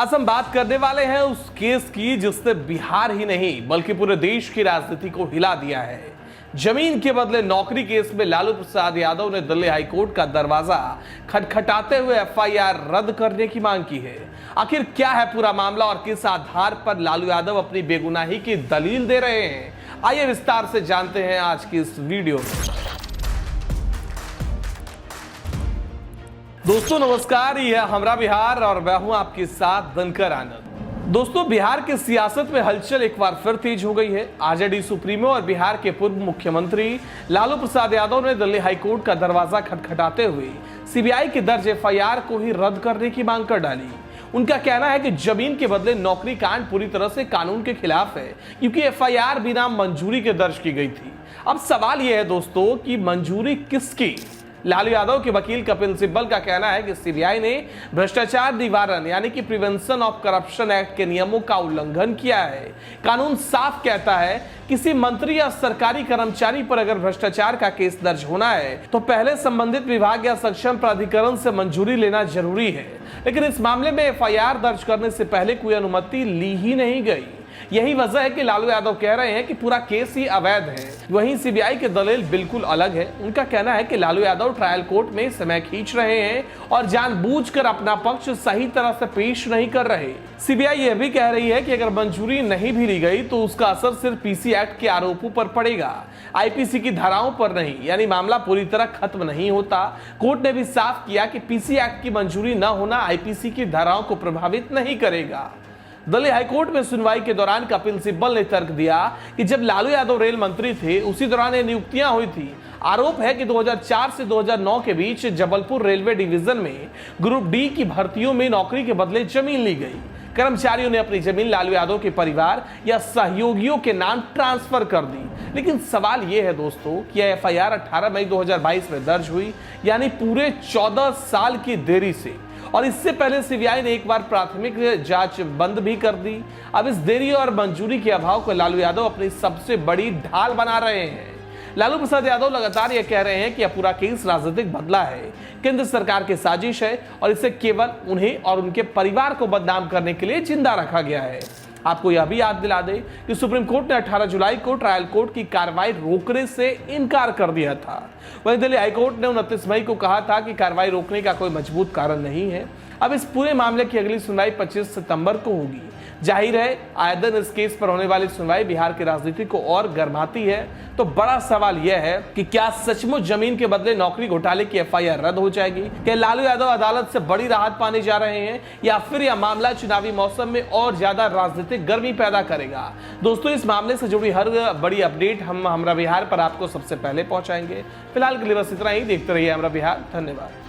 आज हम बात करने वाले हैं उस केस की जिसने बिहार ही नहीं बल्कि पूरे देश की राजनीति को हिला दिया है। जमीन के बदले नौकरी केस में लालू प्रसाद यादव ने दिल्ली हाईकोर्ट का दरवाजा खटखटाते हुए एफआईआर रद्द करने की मांग की है। आखिर क्या है पूरा मामला और किस आधार पर लालू यादव अपनी बेगुनाही की दलील दे रहे हैं, आइए विस्तार से जानते हैं आज की इस वीडियो में। दोस्तों नमस्कार, यह हमरा बिहार और मैं हूं आपके साथ दिनकर आनंद। दोस्तों बिहार की सियासत में हलचल एक बार फिर तेज हो गई है। आरजेडी सुप्रीमो और बिहार के पूर्व मुख्यमंत्री लालू प्रसाद यादव ने दिल्ली हाईकोर्ट का दरवाजा खटखटाते हुए सीबीआई की दर्ज एफआईआर को ही रद्द करने की मांग कर डाली। उनका कहना है कि जमीन के बदले नौकरी कांड पूरी तरह से कानून के खिलाफ है, क्योंकि एफआईआर बिना मंजूरी के दर्ज की गई थी। अब सवाल यह है दोस्तों कि मंजूरी किसकी? लालू यादव के वकील कपिल सिब्बल का कहना है कि सीबीआई ने भ्रष्टाचार निवारण यानी कि प्रिवेंशन ऑफ करप्शन एक्ट के नियमों का उल्लंघन किया है। कानून साफ कहता है किसी मंत्री या सरकारी कर्मचारी पर अगर भ्रष्टाचार का केस दर्ज होना है तो पहले संबंधित विभाग या सक्षम प्राधिकरण से मंजूरी लेना जरूरी है, लेकिन इस मामले में एफआईआर दर्ज करने से पहले कोई अनुमति ली ही नहीं गई। यही वजह है कि लालू यादव कह रहे हैं कि पूरा केस ही अवैध है। वहीं सीबीआई की दलील बिल्कुल अलग है। उनका कहना है कि लालू यादव ट्रायल कोर्ट में समय खींच रहे हैं और जानबूझकर अपना पक्ष सही तरह से पेश नहीं कर रहे। सीबीआई यह भी कह रही है कि अगर मंजूरी नहीं भी ली गई तो उसका असर सिर्फ पीसी एक्ट के आरोपों पर पड़ेगा, आईपीसी की धाराओं पर नहीं, यानी मामला पूरी तरह खत्म नहीं होता। कोर्ट ने भी साफ किया कि पीसी एक्ट की मंजूरी न होना आईपीसी की धाराओं को प्रभावित नहीं करेगा। दिल्ली हाईकोर्ट में सुनवाई के दौरान कपिल सिब्बल ने तर्क दिया कि जब लालू यादव रेल मंत्री थे उसी दौरान ये नियुक्तियां हुई थी। आरोप है कि 2004 से 2009 के बीच जबलपुर रेलवे डिवीजन में ग्रुप डी की भर्तियों में नौकरी के बदले जमीन ली गई। कर्मचारियों ने अपनी जमीन लालू यादव के परिवार या सहयोगियों के नाम ट्रांसफर कर दी। लेकिन सवाल यह है दोस्तों कि यह एफआईआर 18 मई 2022 में दर्ज हुई, यानी पूरे 14 साल की देरी से, और इससे पहले सीबीआई ने एक बार प्राथमिक जांच बंद भी कर दी। अब इस देरी और मंजूरी के अभाव को लालू यादव अपनी सबसे बड़ी ढाल बना रहे हैं। लालू प्रसाद यादव लगातार यह कह रहे हैं कि यह पूरा केस राजनीतिक बदला है, केंद्र सरकार की साजिश है और इसे केवल उन्हें और उनके परिवार को बदनाम करने के लिए जिंदा रखा गया है। आपको यह भी याद दिला दे कि सुप्रीम कोर्ट ने 18 जुलाई को ट्रायल कोर्ट की कार्रवाई रोकने से इनकार कर दिया था। वहीं दिल्ली हाईकोर्ट ने 29 मई को कहा था कि कार्रवाई रोकने का कोई मजबूत कारण नहीं है। अब इस पूरे मामले की अगली सुनवाई 25 सितंबर को होगी। जाहिर है आए दिन इस केस पर होने वाली सुनवाई बिहार की राजनीति को और गर्माती है। तो बड़ा सवाल यह है कि क्या सचमुच जमीन के बदले नौकरी घोटाले की एफआईआर रद्द हो जाएगी? क्या लालू यादव अदालत से बड़ी राहत पाने जा रहे हैं या फिर यह मामला चुनावी मौसम में और ज्यादा राजनीतिक गर्मी पैदा करेगा? दोस्तों इस मामले से जुड़ी हर बड़ी अपडेट हम हमरा बिहार पर आपको सबसे पहले पहुंचाएंगे। फिलहाल के लिए बस इतना ही। देखते रहिए हमरा बिहार। धन्यवाद।